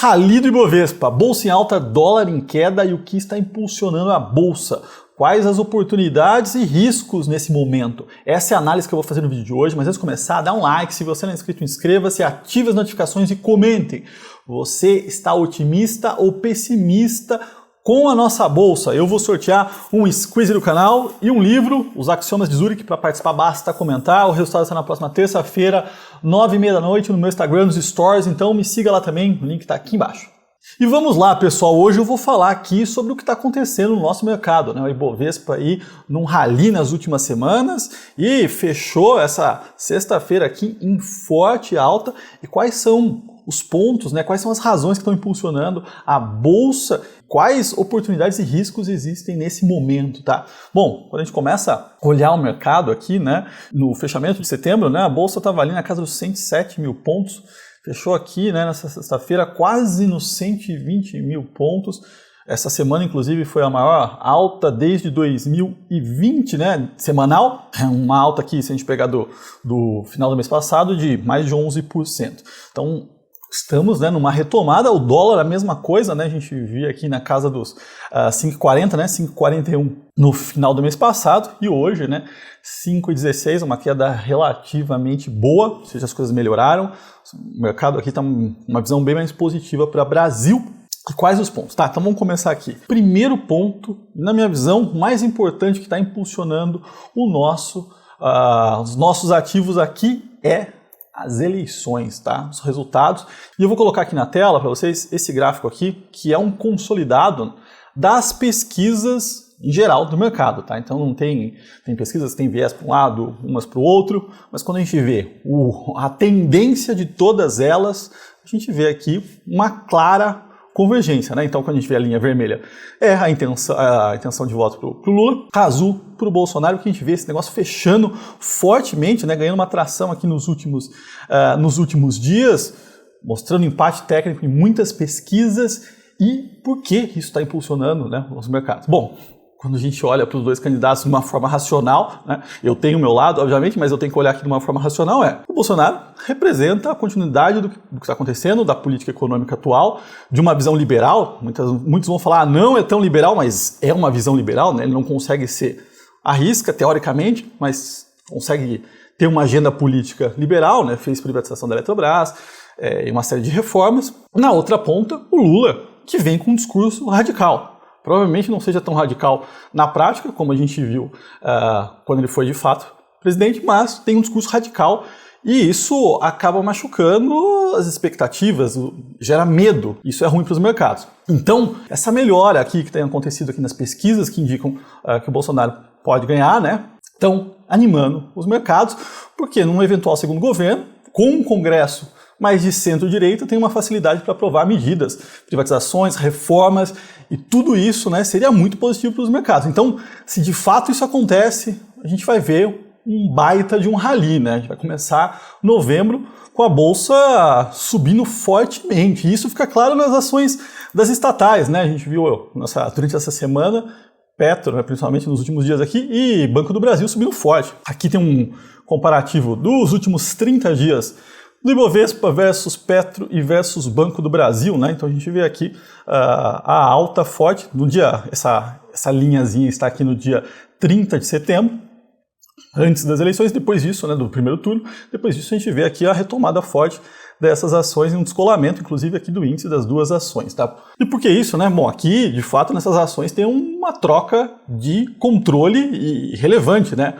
Rally do Ibovespa, bolsa em alta, dólar em queda e o que está impulsionando a bolsa? Quais as oportunidades e riscos nesse momento? Essa é a análise que eu vou fazer no vídeo de hoje, mas antes de começar, dá um like, se você não é inscrito, inscreva-se, ative as notificações e comentem. Você está otimista ou pessimista com a nossa bolsa? Eu vou sortear um squeeze do canal e um livro, Os Axiomas de Zurich. Para participar basta comentar. O resultado está na próxima terça-feira, 9h30 da noite, no meu Instagram, nos Stories, então me siga lá também, o link está aqui embaixo. E vamos lá, pessoal, hoje eu vou falar aqui sobre o que está acontecendo no nosso mercado, né? O Ibovespa aí num rally nas últimas semanas e fechou essa sexta-feira aqui em forte alta. E quais são os pontos, né? Quais são as razões que estão impulsionando a bolsa? Quais oportunidades e riscos existem nesse momento, tá? Bom, quando a gente começa a olhar o mercado aqui, né? No fechamento de setembro, né? A bolsa estava ali na casa dos 107 mil pontos. Fechou aqui, né, nessa sexta-feira, quase nos 120 mil pontos. Essa semana, inclusive, foi a maior alta desde 2020, né, semanal. Uma alta aqui, se a gente pegar do final do mês passado, de mais de 11%. Então, estamos, né, numa retomada. O dólar, a mesma coisa, né, a gente via aqui na casa dos 5,40, né, 5,41 no final do mês passado. E hoje, né, 5,16, uma queda relativamente boa, ou seja, as coisas melhoraram. O mercado aqui está uma visão bem mais positiva para o Brasil. E quais os pontos? Tá, então vamos começar aqui. Primeiro ponto, na minha visão, mais importante que está impulsionando os nossos ativos aqui é as eleições, tá? Os resultados. E eu vou colocar aqui na tela para vocês esse gráfico aqui, que é um consolidado das pesquisas em geral do mercado, tá? Então não tem pesquisas que tem viés para um lado, umas para o outro, mas quando a gente vê a tendência de todas elas, a gente vê aqui uma clara convergência, né? Então quando a gente vê a linha vermelha é a intenção de voto para o Lula, azul para o Bolsonaro, que a gente vê esse negócio fechando fortemente, né? Ganhando uma tração aqui nos últimos dias, mostrando empate técnico em muitas pesquisas. E por que isso está impulsionando, né, os mercados? Bom, quando a gente olha para os dois candidatos de uma forma racional, né, eu tenho o meu lado, obviamente, mas eu tenho que olhar aqui de uma forma racional, o Bolsonaro representa a continuidade do que está acontecendo, da política econômica atual, de uma visão liberal. Muitos vão falar, não é tão liberal, mas é uma visão liberal, né, ele não consegue ser à risca, teoricamente, mas consegue ter uma agenda política liberal, né, fez privatização da Eletrobras, e uma série de reformas. Na outra ponta, o Lula, que vem com um discurso radical. Provavelmente não seja tão radical na prática, como a gente viu quando ele foi de fato presidente, mas tem um discurso radical e isso acaba machucando as expectativas, gera medo. Isso é ruim para os mercados. Então, essa melhora aqui que tem acontecido aqui nas pesquisas que indicam que o Bolsonaro pode ganhar, né, estão animando os mercados, porque num eventual segundo governo, com um Congresso mais de centro-direita, tem uma facilidade para aprovar medidas, privatizações, reformas, e tudo isso, né, seria muito positivo para os mercados. Então, se de fato isso acontece, a gente vai ver um baita de um rally, né? A gente vai começar novembro com a bolsa subindo fortemente. E isso fica claro nas ações das estatais, né? A gente viu durante essa semana Petro, né, principalmente nos últimos dias aqui, e Banco do Brasil subindo forte. Aqui tem um comparativo dos últimos 30 dias do Ibovespa versus Petro e versus Banco do Brasil, né? Então a gente vê aqui a alta forte no dia, essa linhazinha está aqui no dia 30 de setembro, antes das eleições, depois disso, né, do primeiro turno, depois disso a gente vê aqui a retomada forte dessas ações e um descolamento, inclusive, aqui do índice das duas ações, tá? E por que isso, né? Bom, aqui, de fato, nessas ações tem uma troca de controle relevante, né?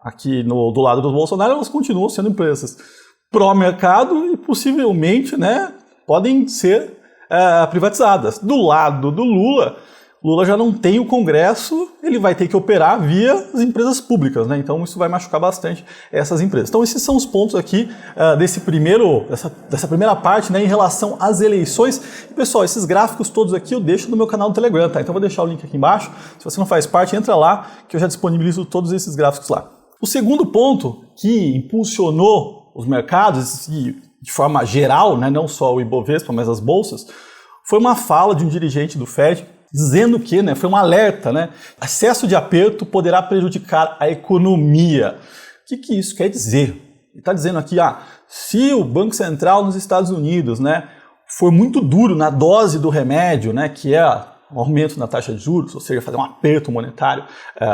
Aqui do lado do Bolsonaro, elas continuam sendo empresas pró-mercado e possivelmente, né, podem ser privatizadas. Do lado do Lula já não tem o Congresso, ele vai ter que operar via as empresas públicas, né? Então isso vai machucar bastante essas empresas. Então esses são os pontos aqui dessa primeira parte, né, em relação às eleições. E, pessoal, esses gráficos todos aqui eu deixo no meu canal do Telegram, tá? Então eu vou deixar o link aqui embaixo. Se você não faz parte, entra lá que eu já disponibilizo todos esses gráficos lá. O segundo ponto que impulsionou os mercados, e de forma geral, né, não só o Ibovespa, mas as bolsas, foi uma fala de um dirigente do FED dizendo que, né, foi um alerta, né, excesso de aperto poderá prejudicar a economia. O que isso quer dizer? Ele está dizendo aqui, se o Banco Central nos Estados Unidos, né, for muito duro na dose do remédio, né, que é um aumento na taxa de juros, ou seja, fazer um aperto monetário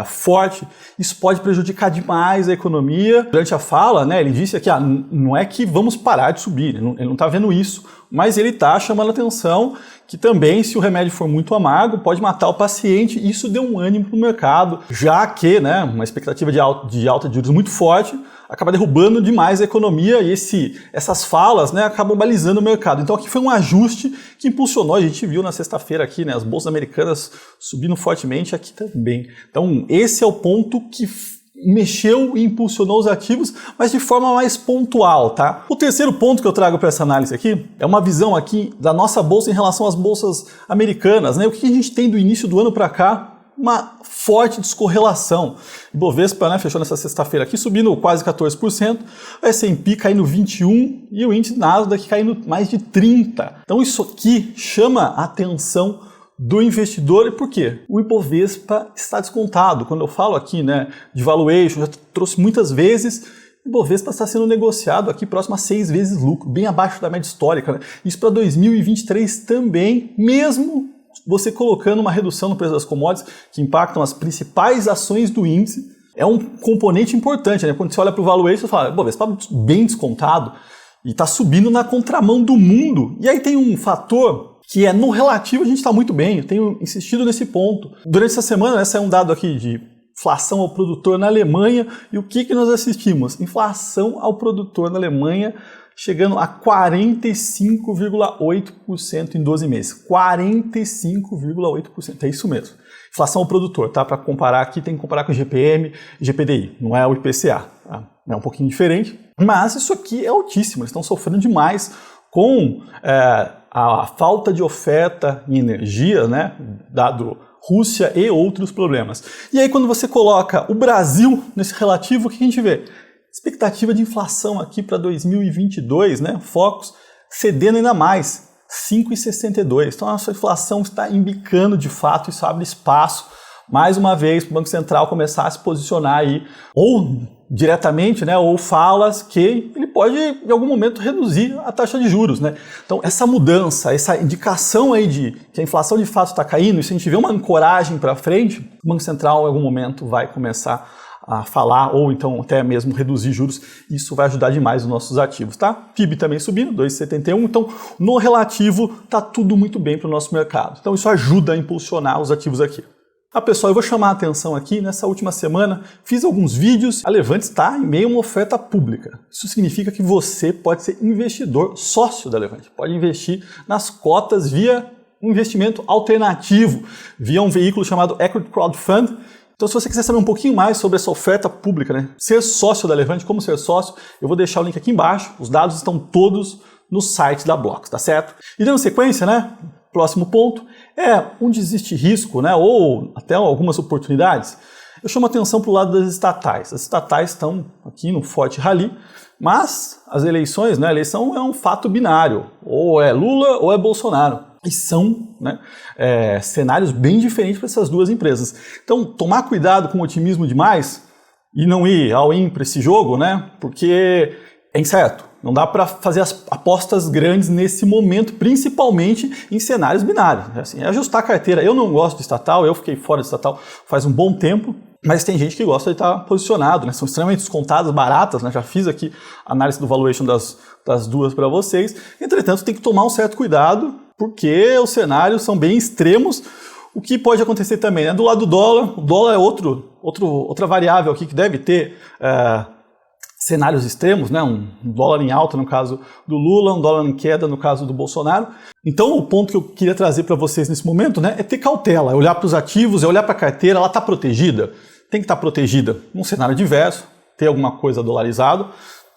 forte, isso pode prejudicar demais a economia. Durante a fala, né, ele disse aqui, não é que vamos parar de subir, ele não está vendo isso, mas ele está chamando a atenção que também, se o remédio for muito amargo, pode matar o paciente, e isso deu um ânimo para o mercado, já que, né, uma expectativa de alta de juros muito forte acaba derrubando demais a economia, e essas falas, né, acabam balizando o mercado. Então aqui foi um ajuste que impulsionou, a gente viu na sexta-feira aqui, né, as bolsas americanas subindo fortemente, aqui também. Então esse é o ponto que mexeu e impulsionou os ativos, mas de forma mais pontual, tá? O terceiro ponto que eu trago para essa análise aqui é uma visão aqui da nossa bolsa em relação às bolsas americanas, né? O que a gente tem do início do ano para cá? Uma forte descorrelação. O Bovespa, né, fechou nessa sexta-feira aqui subindo quase 14%, o S&P caindo 21% e o índice Nasdaq caindo mais de 30%. Então isso aqui chama a atenção do investidor. E por quê? O Ibovespa está descontado. Quando eu falo aqui, né, de valuation, já trouxe muitas vezes, o Ibovespa está sendo negociado aqui próximo a 6 vezes lucro, bem abaixo da média histórica, né? Isso para 2023 também, mesmo você colocando uma redução no preço das commodities que impactam as principais ações do índice. É um componente importante, né? Quando você olha para o valuation, você fala, Ibovespa está bem descontado e está subindo na contramão do mundo. E aí tem um fator que no relativo a gente está muito bem, eu tenho insistido nesse ponto. Durante essa semana, né, saiu um dado aqui de inflação ao produtor na Alemanha, e o que nós assistimos? Inflação ao produtor na Alemanha chegando a 45,8% em 12 meses. 45,8%, é isso mesmo. Inflação ao produtor, tá? Para comparar aqui, tem que comparar com o IGPM e GPDI, não é o IPCA. Tá? É um pouquinho diferente, mas isso aqui é altíssimo, eles estão sofrendo demais com a falta de oferta em energia, né, dado Rússia e outros problemas. E aí quando você coloca o Brasil nesse relativo, o que a gente vê? Expectativa de inflação aqui para 2022, né, focos cedendo ainda mais, 5,62. Então a nossa inflação está embicando de fato, isso abre espaço mais uma vez para o Banco Central começar a se posicionar aí, ou diretamente, né, ou falas que ele pode em algum momento reduzir a taxa de juros, né? Então essa mudança, essa indicação aí de que a inflação de fato está caindo, e se a gente vê uma ancoragem para frente, o Banco Central em algum momento vai começar a falar, ou então até mesmo reduzir juros, isso vai ajudar demais os nossos ativos, tá? PIB também subindo, 2,71, então no relativo tá tudo muito bem para o nosso mercado. Então isso ajuda a impulsionar os ativos aqui. Pessoal, eu vou chamar a atenção aqui, nessa última semana fiz alguns vídeos, a Levante está em meio a uma oferta pública. Isso significa que você pode ser investidor sócio da Levante, pode investir nas cotas via um investimento alternativo, via um veículo chamado Equity Crowd Fund. Então se você quiser saber um pouquinho mais sobre essa oferta pública, né, ser sócio da Levante, como ser sócio, eu vou deixar o link aqui embaixo, os dados estão todos no site da Blocks, tá certo? E dando sequência, né? Próximo ponto é onde existe risco, né, ou até algumas oportunidades. Eu chamo a atenção para o lado das estatais. As estatais estão aqui no forte rally, mas as eleições, né, a eleição é um fato binário, ou é Lula ou é Bolsonaro. E são, né, cenários bem diferentes para essas duas empresas. Então, tomar cuidado com o otimismo demais e não ir all in para esse jogo, né, porque é incerto. Não dá para fazer as apostas grandes nesse momento, principalmente em cenários binários. Assim, é ajustar a carteira. Eu não gosto de estatal, eu fiquei fora de estatal faz um bom tempo, mas tem gente que gosta de estar posicionado, né? São extremamente descontadas, baratas, né? Já fiz aqui a análise do valuation das duas para vocês. Entretanto, tem que tomar um certo cuidado, porque os cenários são bem extremos. O que pode acontecer também, né? Do lado do dólar, o dólar é outra variável aqui que deve ter cenários extremos, né? Um dólar em alta no caso do Lula, um dólar em queda no caso do Bolsonaro. Então o ponto que eu queria trazer para vocês nesse momento, né, é ter cautela, é olhar para os ativos, é olhar para a carteira, ela está protegida? Tem que estar protegida num cenário diverso, ter alguma coisa dolarizado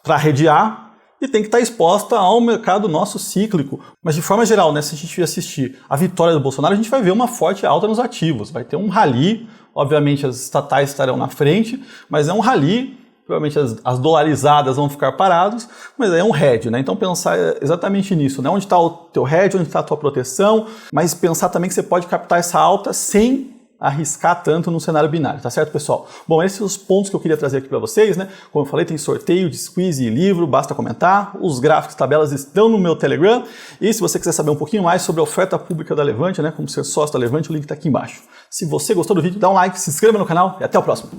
para redear e tem que estar exposta ao mercado nosso cíclico. Mas de forma geral, né, se a gente assistir a vitória do Bolsonaro, a gente vai ver uma forte alta nos ativos, vai ter um rally, obviamente as estatais estarão na frente, mas é um rally. Provavelmente as dolarizadas vão ficar paradas, mas é um hedge, né? Então pensar exatamente nisso, né? Onde está o teu hedge, onde está a tua proteção, mas pensar também que você pode captar essa alta sem arriscar tanto no cenário binário, tá certo, pessoal? Bom, esses são os pontos que eu queria trazer aqui para vocês, né? Como eu falei, tem sorteio de squeeze e livro, basta comentar. Os gráficos e tabelas estão no meu Telegram. E se você quiser saber um pouquinho mais sobre a oferta pública da Levante, né? Como ser sócio da Levante, o link está aqui embaixo. Se você gostou do vídeo, dá um like, se inscreva no canal e até o próximo.